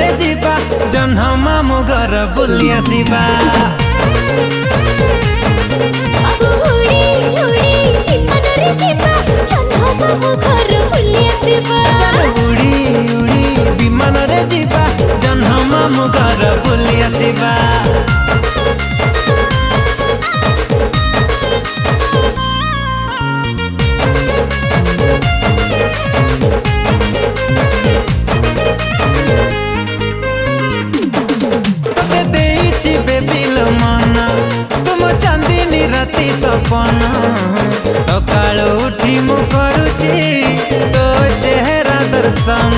रे जीवा जन्ह मामु घर बुली आसीबा। अब उड़ी उड़ी विमान रे जीवा जन्ह मामु घर बुली आसीबा। उड़ी उड़ी विमान रे जीवा जन्ह मामु घर बुली आसीबा। तुम चांदनी राति सपना सकाल उठी मु करुची तो चेहरा दर्शन।